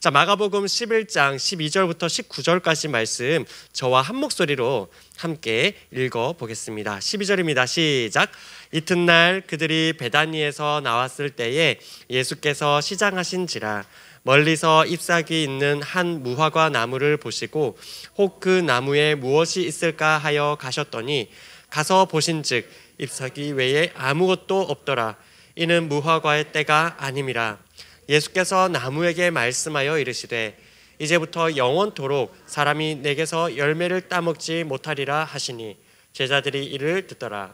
자, 마가복음 11장 12절부터 19절까지 말씀 저와 한 목소리로 함께 읽어보겠습니다. 12절입니다. 시작. 이튿날 그들이 베다니에서 나왔을 때에 예수께서 시장하신지라 멀리서 잎사귀 있는 한 무화과 나무를 보시고 혹 그 나무에 무엇이 있을까 하여 가셨더니 가서 보신즉 잎사귀 외에 아무것도 없더라. 이는 무화과의 때가 아님이라. 예수께서 나무에게 말씀하여 이르시되 이제부터 영원토록 사람이 내게서 열매를 따먹지 못하리라 하시니 제자들이 이를 듣더라.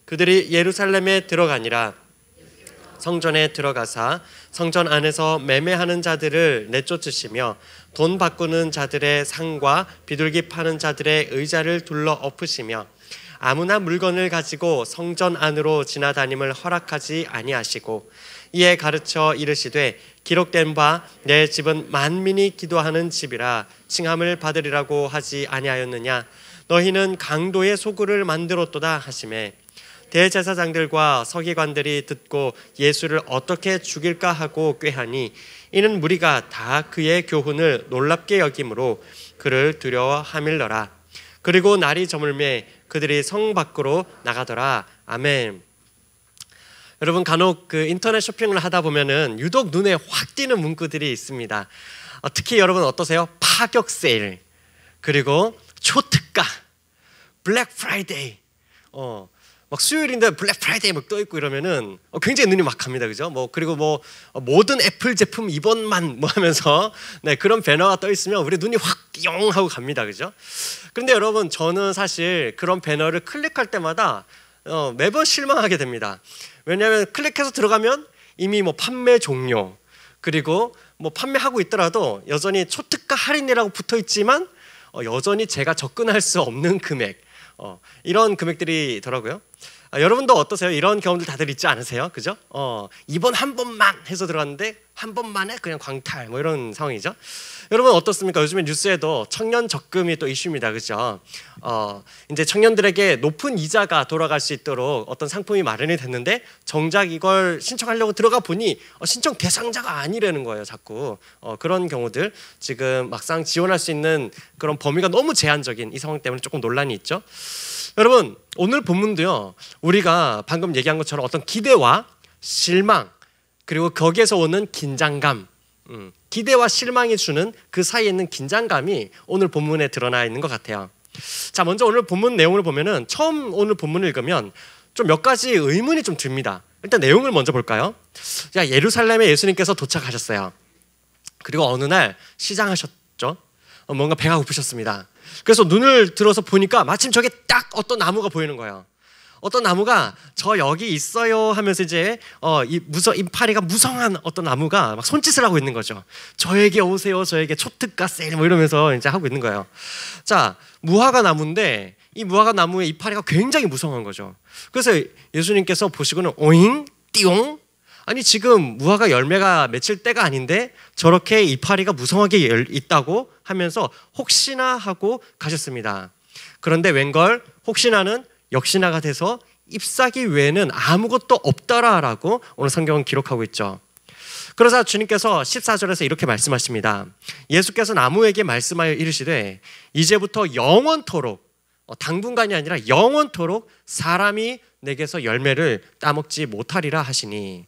그들이 예루살렘에 들어가니라. 성전에 들어가사 성전 안에서 매매하는 자들을 내쫓으시며 돈 바꾸는 자들의 상과 비둘기 파는 자들의 의자를 둘러 엎으시며 아무나 물건을 가지고 성전 안으로 지나다님을 허락하지 아니하시고 이에 가르쳐 이르시되 기록된 바 내 집은 만민이 기도하는 집이라 칭함을 받으리라고 하지 아니하였느냐. 너희는 강도의 소굴을 만들었도다 하시매 대제사장들과 서기관들이 듣고 예수를 어떻게 죽일까 하고 꾀하니 이는 무리가 다 그의 교훈을 놀랍게 여김으로 그를 두려워하밀더라. 그리고 날이 저물매 그들이 성 밖으로 나가더라. 아멘. 여러분, 간혹 그 인터넷 쇼핑을 하다 보면은 유독 눈에 확 띄는 문구들이 있습니다. 특히 여러분 어떠세요? 파격 세일, 그리고 초특가, 블랙 프라이데이, 막 수요일인데 블랙 프라이데이 막 떠 있고 이러면은 굉장히 눈이 막 갑니다, 그죠? 그리고 모든 애플 제품 이번만 하면서 네, 그런 배너가 떠 있으면 우리 눈이 확 영 하고 갑니다, 그죠? 그런데 여러분, 저는 사실 그런 배너를 클릭할 때마다 매번 실망하게 됩니다. 왜냐하면 클릭해서 들어가면 이미 판매 종료, 그리고 판매하고 있더라도 여전히 초특가 할인이라고 붙어 있지만 여전히 제가 접근할 수 없는 금액, 이런 금액들이더라고요. 여러분도 어떠세요? 이런 경험들 다들 있지 않으세요? 그죠? 이번 한 번만 해서 들어갔는데 한 번만에 그냥 광탈, 이런 상황이죠. 여러분 어떻습니까? 요즘에 뉴스에도 청년 적금이 또 이슈입니다, 그죠? 이제 청년들에게 높은 이자가 돌아갈 수 있도록 어떤 상품이 마련이 됐는데 정작 이걸 신청하려고 들어가 보니 신청 대상자가 아니라는 거예요, 자꾸. 그런 경우들, 지금 막상 지원할 수 있는 그런 범위가 너무 제한적인 이 상황 때문에 조금 논란이 있죠. 여러분, 오늘 본문도요, 우리가 방금 얘기한 것처럼 어떤 기대와 실망, 그리고 거기에서 오는 긴장감, 기대와 실망이 주는 그 사이에 있는 긴장감이 오늘 본문에 드러나 있는 것 같아요. 자, 먼저 오늘 본문 내용을 보면은 처음 오늘 본문을 읽으면 좀 몇 가지 의문이 좀 듭니다. 일단 내용을 먼저 볼까요? 자, 예루살렘에 예수님께서 도착하셨어요. 그리고 어느 날 시장하셨죠. 뭔가 배가 고프셨습니다. 그래서 눈을 들어서 보니까 마침 저게 딱 어떤 나무가 보이는 거예요. 어떤 나무가 저 여기 있어요 하면서 이제 이파리가 무성한 어떤 나무가 막 손짓을 하고 있는 거죠. 저에게 오세요, 저에게 초특가 세일 이러면서 이제 하고 있는 거예요. 자, 무화과 나무인데 이 무화과 나무의 이파리가 굉장히 무성한 거죠. 그래서 예수님께서 보시고는 오잉 띠용, 아니 지금 무화과 열매가 맺힐 때가 아닌데 저렇게 이파리가 무성하게 있다고 하면서 혹시나 하고 가셨습니다. 그런데 웬걸 혹시나는 역시나가 돼서 잎사귀 외에는 아무것도 없더라라고 오늘 성경은 기록하고 있죠. 그러자 주님께서 14절에서 이렇게 말씀하십니다. 예수께서 나무에게 말씀하여 이르시되 이제부터 영원토록, 당분간이 아니라 영원토록 사람이 내게서 열매를 따먹지 못하리라 하시니,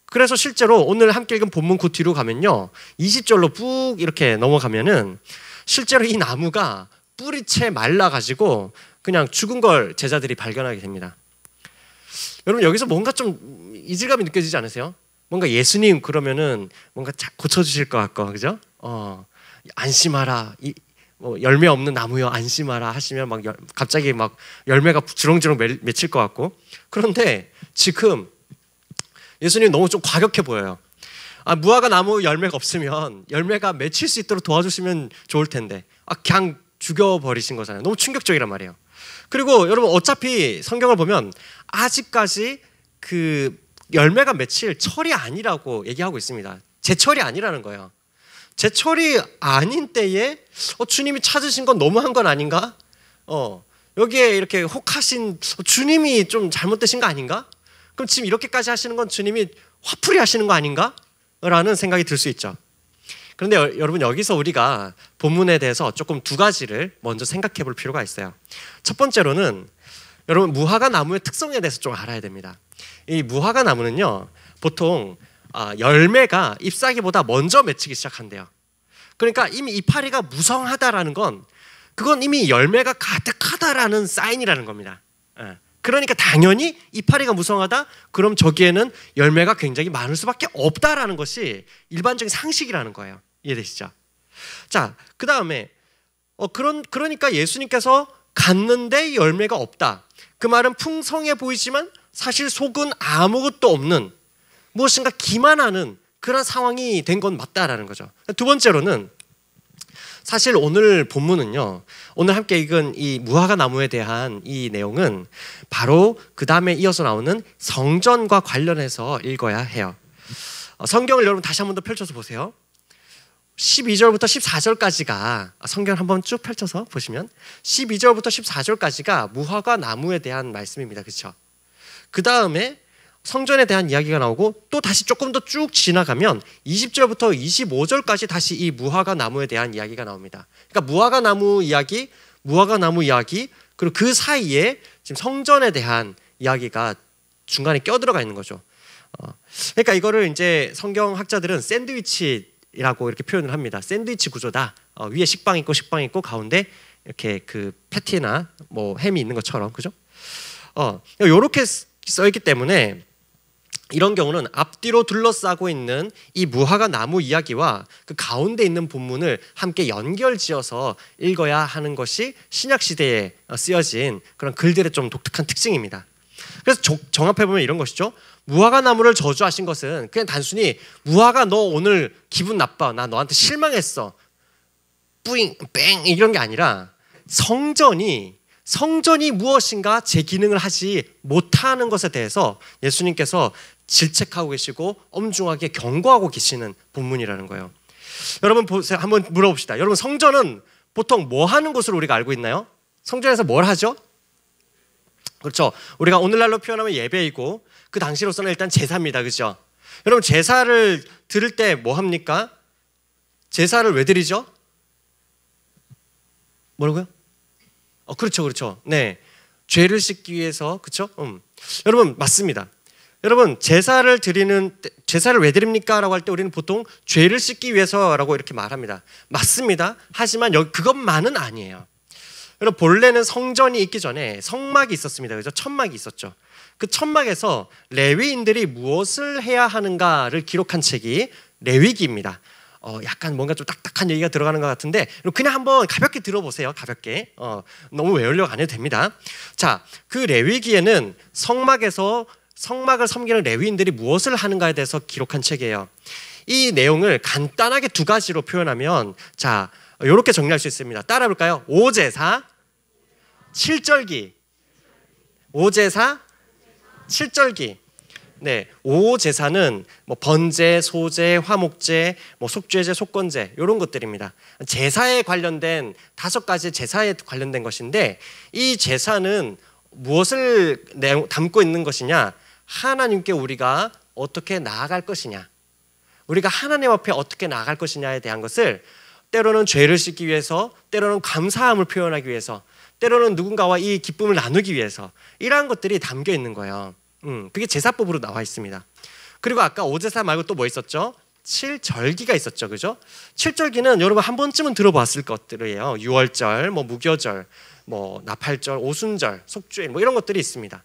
그래서 실제로 오늘 함께 읽은 본문 그 뒤로 가면요, 20절로 쭉 이렇게 넘어가면은 실제로 이 나무가 뿌리채 말라가지고 그냥 죽은 걸 제자들이 발견하게 됩니다. 여러분, 여기서 뭔가 좀 이질감이 느껴지지 않으세요? 뭔가 예수님 그러면은 뭔가 고쳐주실 것 같고, 그죠? 안심하라, 열매 없는 나무여 안심하라 하시면 갑자기 열매가 주렁주렁 맺힐 것 같고. 그런데 지금 예수님 너무 좀 과격해 보여요. 무화과 나무 열매가 없으면 열매가 맺힐 수 있도록 도와주시면 좋을 텐데 그냥 죽여버리신 거잖아요. 너무 충격적이란 말이에요. 그리고 여러분, 어차피 성경을 보면 아직까지 그 열매가 맺힐 철이 아니라고 얘기하고 있습니다. 제철이 아니라는 거예요. 제철이 아닌 때에 주님이 찾으신 건 너무한 건 아닌가? 여기에 이렇게 혹하신 주님이 좀 잘못되신 거 아닌가? 그럼 지금 이렇게까지 하시는 건 주님이 화풀이 하시는 거 아닌가? 라는 생각이 들 수 있죠. 그런데 여러분 여기서 우리가 본문에 대해서 조금 두 가지를 먼저 생각해 볼 필요가 있어요. 첫 번째로는 여러분 무화과 나무의 특성에 대해서 좀 알아야 됩니다. 이 무화과 나무는요 보통 열매가 잎사귀보다 먼저 맺히기 시작한대요. 그러니까 이미 이파리가 무성하다라는 건 그건 이미 열매가 가득하다라는 사인이라는 겁니다. 그러니까 당연히 이파리가 무성하다? 그럼 저기에는 열매가 굉장히 많을 수밖에 없다라는 것이 일반적인 상식이라는 거예요. 이해되시죠? 자, 그 다음에 그러니까 예수님께서 갔는데 열매가 없다. 그 말은 풍성해 보이지만 사실 속은 아무것도 없는 무엇인가 기만하는 그런 상황이 된 건 맞다라는 거죠. 두 번째로는 사실 오늘 본문은요, 오늘 함께 읽은 이 무화과 나무에 대한 이 내용은 바로 그 다음에 이어서 나오는 성전과 관련해서 읽어야 해요. 성경을 여러분 다시 한 번 더 펼쳐서 보세요. 12절부터 14절까지가 성경을 한번 쭉 펼쳐서 보시면 12절부터 14절까지가 무화과 나무에 대한 말씀입니다. 그렇죠? 그 다음에 성전에 대한 이야기가 나오고 또 다시 조금 더 쭉 지나가면 20절부터 25절까지 다시 이 무화과 나무에 대한 이야기가 나옵니다. 그러니까 무화과 나무 이야기, 그리고 그 사이에 지금 성전에 대한 이야기가 중간에 껴들어가 있는 거죠. 그러니까 이거를 이제 성경학자들은 샌드위치라고 이렇게 표현을 합니다. 샌드위치 구조다. 위에 식빵 있고 가운데 이렇게 그 패티나 뭐 햄이 있는 것처럼, 그죠? 이렇게 써있기 때문에 이런 경우는 앞뒤로 둘러싸고 있는 이 무화과 나무 이야기와 그 가운데 있는 본문을 함께 연결지어서 읽어야 하는 것이 신약 시대에 쓰여진 그런 글들의 좀 독특한 특징입니다. 그래서 정합해보면 이런 것이죠. 무화과 나무를 저주하신 것은 그냥 단순히 무화과 너 오늘 기분 나빠, 나 너한테 실망했어, 뿌잉 뺑 이런 게 아니라 성전이 무엇인가 제 기능을 하지 못하는 것에 대해서 예수님께서 질책하고 계시고 엄중하게 경고하고 계시는 본문이라는 거예요. 여러분 보세요. 한번 물어봅시다. 여러분 성전은 보통 뭐 하는 곳으로 우리가 알고 있나요? 성전에서 뭘 하죠? 그렇죠. 우리가 오늘날로 표현하면 예배이고 그 당시로서는 일단 제사입니다. 그렇죠? 여러분 제사를 드릴 때 뭐 합니까? 제사를 왜 드리죠? 뭐라고요? 그렇죠. 네. 죄를 씻기 위해서, 그렇죠? 여러분, 맞습니다. 여러분, 제사를 왜 드립니까? 라고 할 때 우리는 보통 죄를 씻기 위해서라고 이렇게 말합니다. 맞습니다. 하지만 그것만은 아니에요. 여러분, 본래는 성전이 있기 전에 성막이 있었습니다. 그죠? 천막이 있었죠. 그 천막에서 레위인들이 무엇을 해야 하는가를 기록한 책이 레위기입니다. 약간 뭔가 좀 딱딱한 얘기가 들어가는 것 같은데 그냥 한번 가볍게 들어보세요. 가볍게. 너무 외우려고 안 해도 됩니다. 자, 그 레위기에는 성막을 섬기는 레위인들이 무엇을 하는가에 대해서 기록한 책이에요. 이 내용을 간단하게 두 가지로 표현하면 자, 이렇게 정리할 수 있습니다. 따라 볼까요? 오제사, 칠절기. 오제사, 칠절기. 네, 오제사는 뭐 번제, 소제, 화목제, 뭐 속죄제, 속건제 이런 것들입니다. 제사에 관련된 5가지 제사에 관련된 것인데 이 제사는 무엇을 담고 있는 것이냐? 하나님께 우리가 어떻게 나아갈 것이냐, 우리가 하나님 앞에 어떻게 나아갈 것이냐에 대한 것을 때로는 죄를 씻기 위해서, 때로는 감사함을 표현하기 위해서, 때로는 누군가와 이 기쁨을 나누기 위해서 이러한 것들이 담겨 있는 거예요. 그게 제사법으로 나와 있습니다. 그리고 아까 오제사 말고 또 뭐 있었죠? 칠절기가 있었죠, 그죠? 칠절기는 여러분 한 번쯤은 들어봤을 것들이에요. 유월절, 뭐 무교절, 뭐 나팔절, 오순절, 속죄일 뭐 이런 것들이 있습니다.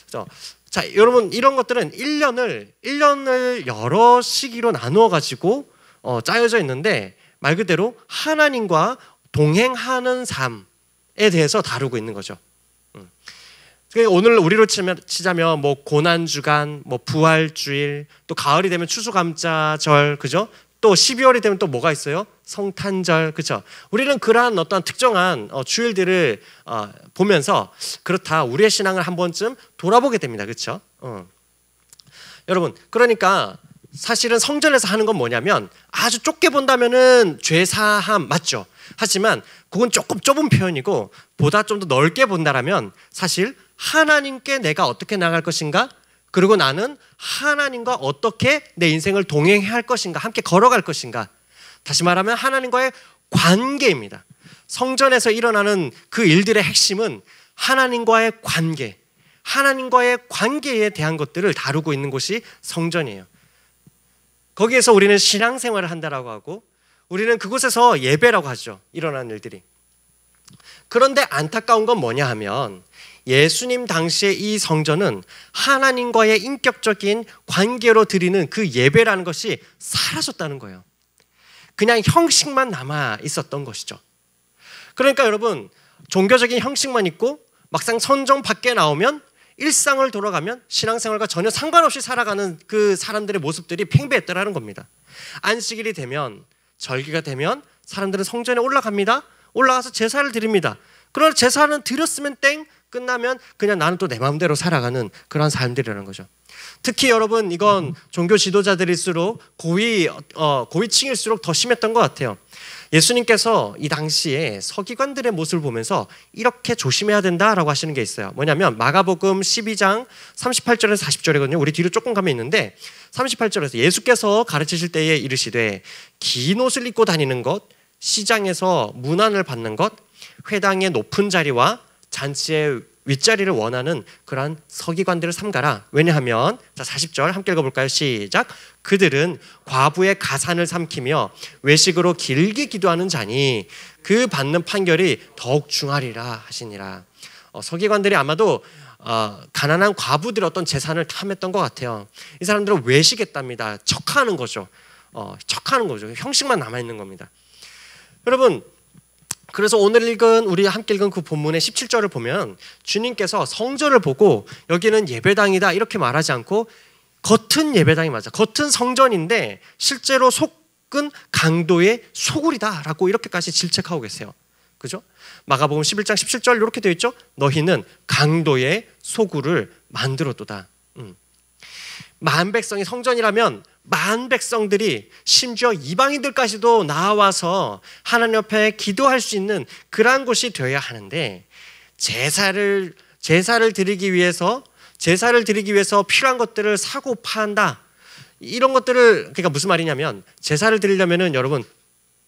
그죠? 자, 여러분 이런 것들은 1년을 여러 시기로 나누어 가지고 짜여져 있는데 말 그대로 하나님과 동행하는 삶에 대해서 다루고 있는 거죠. 오늘 우리로 치자면 뭐 고난주간, 뭐 부활주일, 또 가을이 되면 추수감자절, 그죠? 또 12월이 되면 또 뭐가 있어요? 성탄절, 그죠? 우리는 그러한 어떤 특정한 주일들을 보면서 그렇다, 우리의 신앙을 한 번쯤 돌아보게 됩니다, 그렇죠? 여러분, 그러니까 사실은 성전에서 하는 건 뭐냐면 아주 좁게 본다면은 죄사함 맞죠? 하지만 그건 조금 좁은 표현이고 보다 좀 더 넓게 본다라면 사실 하나님께 내가 어떻게 나갈 것인가, 그리고 나는 하나님과 어떻게 내 인생을 동행할 것인가, 함께 걸어갈 것인가, 다시 말하면 하나님과의 관계입니다. 성전에서 일어나는 그 일들의 핵심은 하나님과의 관계, 하나님과의 관계에 대한 것들을 다루고 있는 곳이 성전이에요. 거기에서 우리는 신앙생활을 한다라고 하고 우리는 그곳에서 예배라고 하죠. 일어나는 일들이. 그런데 안타까운 건 뭐냐 하면 예수님 당시에 이 성전은 하나님과의 인격적인 관계로 드리는 그 예배라는 것이 사라졌다는 거예요. 그냥 형식만 남아 있었던 것이죠. 그러니까 여러분, 종교적인 형식만 있고 막상 성전 밖에 나오면 일상을 돌아가면 신앙생활과 전혀 상관없이 살아가는 그 사람들의 모습들이 팽배했더라는 겁니다. 안식일이 되면, 절기가 되면 사람들은 성전에 올라갑니다. 올라가서 제사를 드립니다. 그러나 제사는 드렸으면 땡, 끝나면 그냥 나는 또 내 마음대로 살아가는 그런 삶들이라는 거죠. 특히 여러분, 이건 종교 지도자들일수록 고위층일수록 더 심했던 것 같아요. 예수님께서 이 당시에 서기관들의 모습을 보면서 이렇게 조심해야 된다라고 하시는 게 있어요. 뭐냐면 마가복음 12장 38절에서 40절이거든요. 우리 뒤로 조금 가면 있는데 38절에서 예수께서 가르치실 때에 이르시되 긴 옷을 입고 다니는 것, 시장에서 문안을 받는 것, 회당의 높은 자리와 잔치의 윗자리를 원하는 그러한 서기관들을 삼가라. 왜냐하면, 자 40절 함께 읽어볼까요? 시작. 그들은 과부의 가산을 삼키며 외식으로 길게 기도하는 자니 그 받는 판결이 더욱 중하리라 하시니라. 서기관들이 아마도 가난한 과부들의 어떤 재산을 탐했던 것 같아요. 이 사람들은 외식했답니다. 척하는 거죠. 척하는 거죠. 형식만 남아있는 겁니다. 여러분, 그래서 오늘 우리 함께 읽은 그 본문의 17절을 보면 주님께서 성전을 보고 여기는 예배당이다 이렇게 말하지 않고 겉은 예배당이 맞아, 겉은 성전인데 실제로 속은 강도의 소굴이다 라고 이렇게까지 질책하고 계세요. 그죠? 마가복음 11장 17절 이렇게 되어 있죠. 너희는 강도의 소굴을 만들었도다. 만 백성이 성전이라면 만 백성들이 심지어 이방인들까지도 나와서 하나님 옆에 기도할 수 있는 그러한 곳이 되어야 하는데 제사를 드리기 위해서 필요한 것들을 사고 판다. 이런 것들을, 그러니까 무슨 말이냐면 제사를 드리려면은 여러분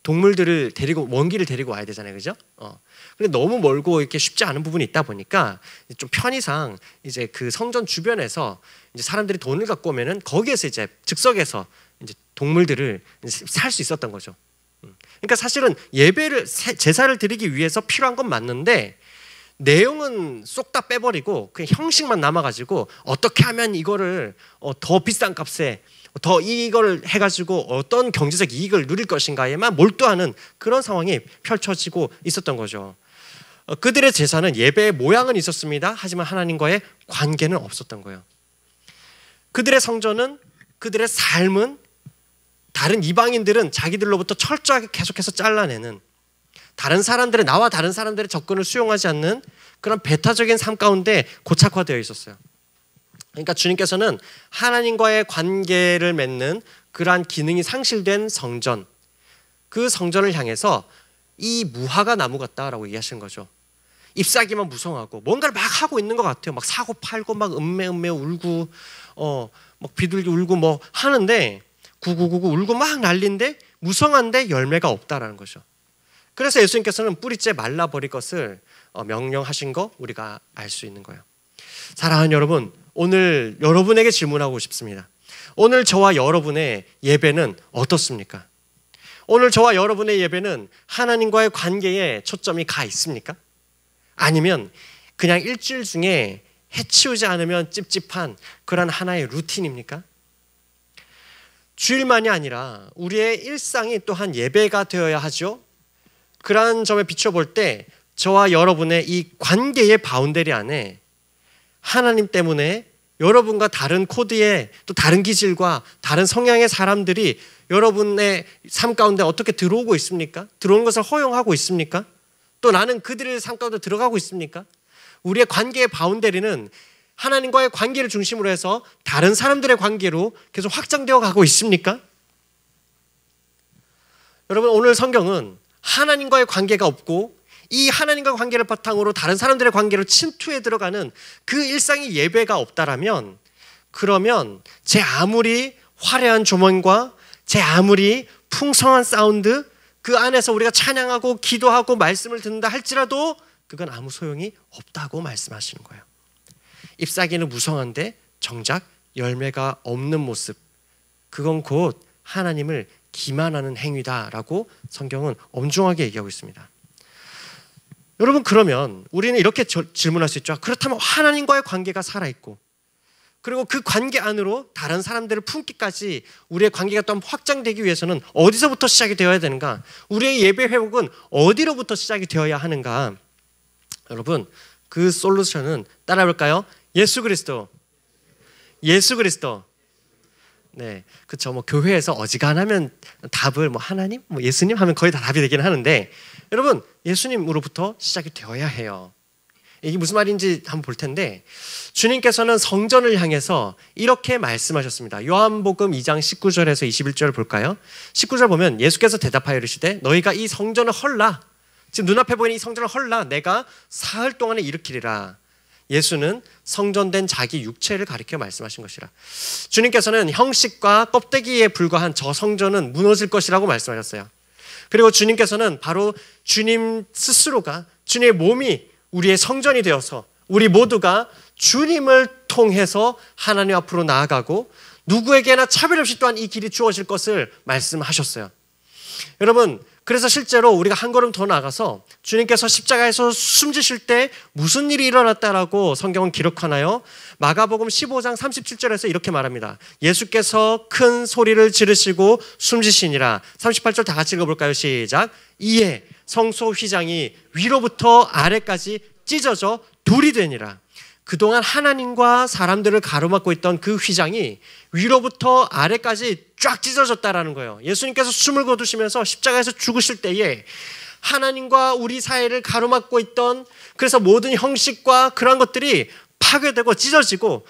동물들을 데리고 먼 길을 데리고 와야 되잖아요, 그죠? 근데 너무 멀고 이렇게 쉽지 않은 부분이 있다 보니까 좀 편의상 이제 그 성전 주변에서 이제 사람들이 돈을 갖고 오면은 거기에서 이제 즉석에서 이제 동물들을 살 수 있었던 거죠. 그러니까 사실은 제사를 드리기 위해서 필요한 건 맞는데 내용은 쏙 다 빼버리고 그냥 형식만 남아가지고 어떻게 하면 이거를 더 비싼 값에 더 이걸 해가지고 어떤 경제적 이익을 누릴 것인가에만 몰두하는 그런 상황이 펼쳐지고 있었던 거죠. 그들의 제사는 예배의 모양은 있었습니다. 하지만 하나님과의 관계는 없었던 거예요. 그들의 성전은, 그들의 삶은 다른 이방인들은 자기들로부터 철저하게 계속해서 잘라내는, 나와 다른 사람들의 접근을 수용하지 않는 그런 배타적인 삶 가운데 고착화되어 있었어요. 그러니까 주님께서는 하나님과의 관계를 맺는 그러한 기능이 상실된 성전, 그 성전을 향해서 이 무화과 나무 같다라고 얘기하시는 거죠. 잎사귀만 무성하고 뭔가를 막 하고 있는 것 같아요. 막 사고 팔고 막 음매 울고 막 비둘기 울고 뭐 하는데 구구구구 울고 막 난리인데 무성한데 열매가 없다라는 거죠. 그래서 예수님께서는 뿌리째 말라버릴 것을 명령하신 거 우리가 알 수 있는 거예요. 사랑하는 여러분, 오늘 여러분에게 질문하고 싶습니다. 오늘 저와 여러분의 예배는 어떻습니까? 오늘 저와 여러분의 예배는 하나님과의 관계에 초점이 가 있습니까? 아니면 그냥 일주일 중에 해치우지 않으면 찝찝한 그런 하나의 루틴입니까? 주일만이 아니라 우리의 일상이 또한 예배가 되어야 하죠. 그러한 점에 비춰볼 때 저와 여러분의 이 관계의 바운더리 안에 하나님 때문에 여러분과 다른 코드의 또 다른 기질과 다른 성향의 사람들이 여러분의 삶 가운데 어떻게 들어오고 있습니까? 들어오는 것을 허용하고 있습니까? 또 나는 그들의 삶 가운데 들어가고 있습니까? 우리의 관계의 바운더리는 하나님과의 관계를 중심으로 해서 다른 사람들의 관계로 계속 확장되어 가고 있습니까? 여러분, 오늘 성경은 하나님과의 관계가 없고 이 하나님과 관계를 바탕으로 다른 사람들의 관계로 침투해 들어가는 그 일상의 예배가 없다라면, 그러면 제 아무리 화려한 조명과 제 아무리 풍성한 사운드, 그 안에서 우리가 찬양하고 기도하고 말씀을 듣는다 할지라도 그건 아무 소용이 없다고 말씀하시는 거예요. 잎사귀는 무성한데 정작 열매가 없는 모습, 그건 곧 하나님을 기만하는 행위다라고 성경은 엄중하게 얘기하고 있습니다. 여러분, 그러면 우리는 이렇게 질문할 수 있죠. 그렇다면 하나님과의 관계가 살아있고, 그리고 그 관계 안으로 다른 사람들을 품기까지 우리의 관계가 또 확장되기 위해서는 어디서부터 시작이 되어야 되는가? 우리의 예배 회복은 어디로부터 시작이 되어야 하는가? 여러분, 그 솔루션은 따라해볼까요? 예수 그리스도. 예수 그리스도. 네, 그렇죠. 뭐 교회에서 어지간하면 답을 뭐 하나님, 뭐 예수님 하면 거의 다 답이 되긴 하는데, 여러분, 예수님으로부터 시작이 되어야 해요. 이게 무슨 말인지 한번 볼 텐데, 주님께서는 성전을 향해서 이렇게 말씀하셨습니다. 요한복음 2장 19절에서 21절 볼까요? 19절 보면 예수께서 대답하여 이르시되 너희가 이 성전을 헐라, 지금 눈앞에 보이는 이 성전을 헐라, 내가 사흘 동안에 일으키리라. 예수는 성전된 자기 육체를 가리켜 말씀하신 것이라. 주님께서는 형식과 껍데기에 불과한 저 성전은 무너질 것이라고 말씀하셨어요. 그리고 주님께서는 바로 주님 스스로가, 주님의 몸이 우리의 성전이 되어서 우리 모두가 주님을 통해서 하나님 앞으로 나아가고 누구에게나 차별 없이 또한 이 길이 주어질 것을 말씀하셨어요. 여러분, 그래서 실제로 우리가 한 걸음 더 나가서 주님께서 십자가에서 숨지실 때 무슨 일이 일어났다라고 성경은 기록하나요? 마가복음 15장 37절에서 이렇게 말합니다. 예수께서 큰 소리를 지르시고 숨지시니라. 38절 다 같이 읽어볼까요? 시작. 이에 성소 휘장이 위로부터 아래까지 찢어져 돌이 되니라. 그동안 하나님과 사람들을 가로막고 있던 그 휘장이 위로부터 아래까지 쫙 찢어졌다라는 거예요. 예수님께서 숨을 거두시면서 십자가에서 죽으실 때에 하나님과 우리 사이를 가로막고 있던, 그래서 모든 형식과 그런 것들이 파괴되고 찢어지고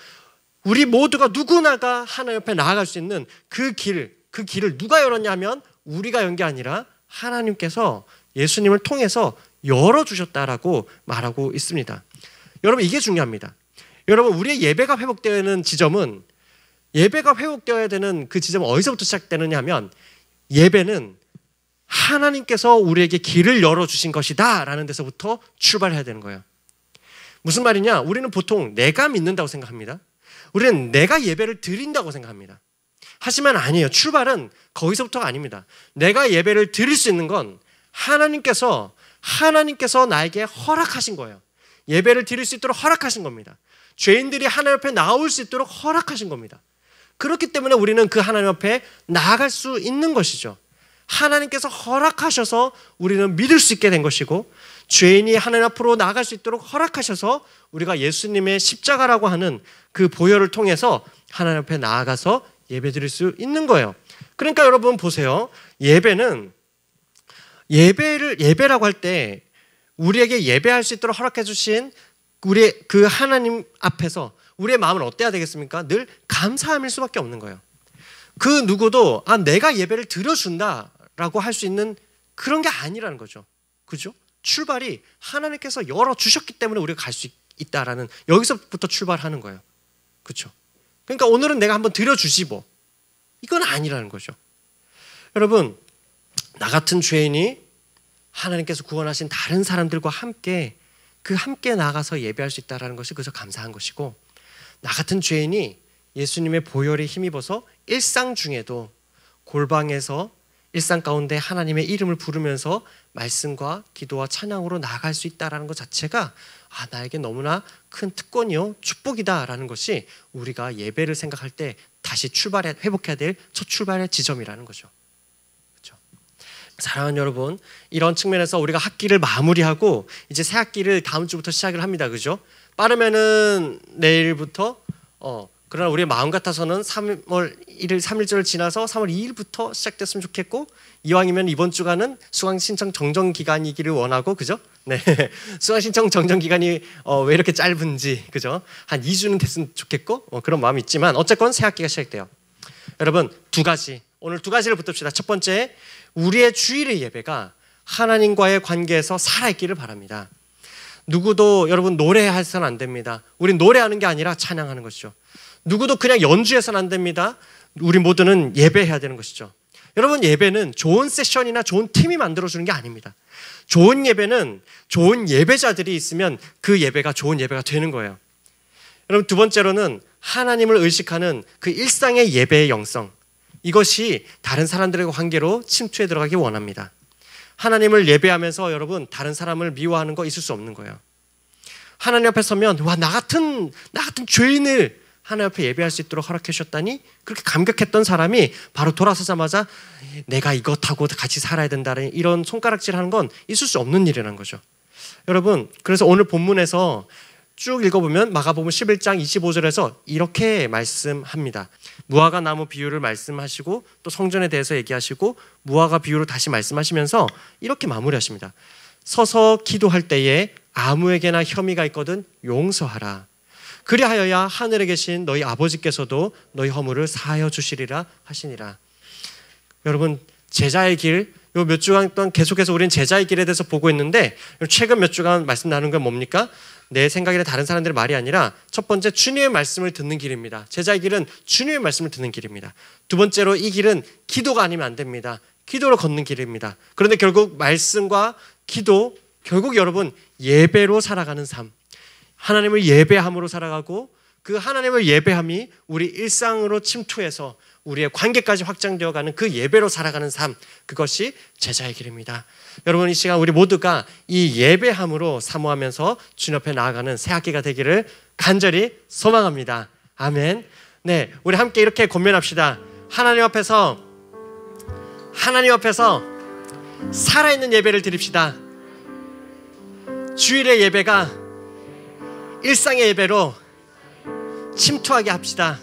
우리 모두가 누구나가 하나님 옆에 나아갈 수 있는 그 길을 누가 열었냐 하면 우리가 연 게 아니라 하나님께서 예수님을 통해서 열어주셨다라고 말하고 있습니다. 여러분, 이게 중요합니다. 여러분, 우리의 예배가 회복되는 지점은, 예배가 회복되어야 되는 그 지점은 어디서부터 시작되느냐 하면 예배는 하나님께서 우리에게 길을 열어주신 것이다 라는 데서부터 출발해야 되는 거예요. 무슨 말이냐? 우리는 보통 내가 믿는다고 생각합니다. 우리는 내가 예배를 드린다고 생각합니다. 하지만 아니에요. 출발은 거기서부터가 아닙니다. 내가 예배를 드릴 수 있는 건 하나님께서 나에게 허락하신 거예요. 예배를 드릴 수 있도록 허락하신 겁니다. 죄인들이 하나님 앞에 나올 수 있도록 허락하신 겁니다. 그렇기 때문에 우리는 그 하나님 앞에 나아갈 수 있는 것이죠. 하나님께서 허락하셔서 우리는 믿을 수 있게 된 것이고, 죄인이 하나님 앞으로 나아갈 수 있도록 허락하셔서 우리가 예수님의 십자가라고 하는 그 보혈을 통해서 하나님 앞에 나아가서 예배 드릴 수 있는 거예요. 그러니까 여러분 보세요. 예배라고 할 때 우리에게 예배할 수 있도록 허락해 주신 우리 그 하나님 앞에서 우리의 마음은 어때야 되겠습니까? 늘 감사함일 수밖에 없는 거예요. 그 누구도 내가 예배를 드려준다라고 할 수 있는 그런 게 아니라는 거죠. 그죠? 출발이 하나님께서 열어주셨기 때문에 우리가 갈 수 있다라는, 여기서부터 출발하는 거예요. 그렇죠? 그러니까 오늘은 내가 한번 드려주지 뭐, 이건 아니라는 거죠. 여러분, 나 같은 죄인이 하나님께서 구원하신 다른 사람들과 함께 나가서 예배할 수 있다는 것이 그저 감사한 것이고, 나 같은 죄인이 예수님의 보혈에 힘입어서 일상 중에도 골방에서 일상 가운데 하나님의 이름을 부르면서 말씀과 기도와 찬양으로 나아갈 수 있다는 것 자체가 나에게 너무나 큰 특권이요 축복이다라는 것이 우리가 예배를 생각할 때 다시 회복해야 될 첫 출발의 지점이라는 거죠. 그렇죠? 사랑하는 여러분, 이런 측면에서 우리가 학기를 마무리하고 이제 새 학기를 다음 주부터 시작을 합니다. 그죠? 빠르면은 내일부터 그러나 우리의 마음 같아서는 3월 1일, 3일절을 지나서 3월 2일부터 시작됐으면 좋겠고, 이왕이면 이번 주간은 수강 신청 정정 기간이기를 원하고, 그죠? 네, 수강 신청 정정 기간이 왜 이렇게 짧은지, 그죠? 한 2주는 됐으면 좋겠고, 그런 마음이 있지만 어쨌건 새 학기가 시작돼요. 여러분, 오늘 두 가지를 붙듭시다. 첫 번째, 우리의 주일의 예배가 하나님과의 관계에서 살아있기를 바랍니다. 누구도 여러분 노래해서는 안 됩니다. 우린 노래하는 게 아니라 찬양하는 것이죠. 누구도 그냥 연주해서는 안 됩니다. 우리 모두는 예배해야 되는 것이죠. 여러분, 예배는 좋은 세션이나 좋은 팀이 만들어주는 게 아닙니다. 좋은 예배는 좋은 예배자들이 있으면 그 예배가 좋은 예배가 되는 거예요. 여러분, 두 번째로는 하나님을 의식하는 그 일상의 예배의 영성, 이것이 다른 사람들과 관계로 침투해 들어가기 원합니다. 하나님을 예배하면서 여러분 다른 사람을 미워하는 거 있을 수 없는 거예요. 하나님 앞에 서면 와, 나 같은 죄인을 하나님 앞에 예배할 수 있도록 허락해 주셨다니, 그렇게 감격했던 사람이 바로 돌아서자마자 내가 이것하고 같이 살아야 된다는 이런 손가락질하는 건 있을 수 없는 일이라는 거죠. 여러분, 그래서 오늘 본문에서 쭉 읽어보면 마가복음 11장 25절에서 이렇게 말씀합니다. 무화과 나무 비유를 말씀하시고 또 성전에 대해서 얘기하시고 무화과 비유를 다시 말씀하시면서 이렇게 마무리하십니다. 서서 기도할 때에 아무에게나 혐의가 있거든 용서하라. 그리하여야 하늘에 계신 너희 아버지께서도 너희 허물을 사하여 주시리라 하시니라. 여러분, 제자의 길, 요 몇 주간 동안 계속해서 우리는 제자의 길에 대해서 보고 있는데, 최근 몇 주간 말씀 나누는 건 뭡니까? 내 생각이나 다른 사람들의 말이 아니라 첫 번째 주님의 말씀을 듣는 길입니다. 제자의 길은 주님의 말씀을 듣는 길입니다. 두 번째로 이 길은 기도가 아니면 안 됩니다. 기도로 걷는 길입니다. 그런데 결국 말씀과 기도, 결국 여러분 예배로 살아가는 삶, 하나님을 예배함으로 살아가고 그 하나님을 예배함이 우리 일상으로 침투해서 우리의 관계까지 확장되어가는 그 예배로 살아가는 삶, 그것이 제자의 길입니다. 여러분, 이 시간 우리 모두가 이 예배함으로 사모하면서 주님 앞에 나아가는 새 학기가 되기를 간절히 소망합니다. 아멘. 네, 우리 함께 이렇게 권면합시다. 하나님 앞에서 살아있는 예배를 드립시다. 주일의 예배가 일상의 예배로 침투하게 합시다.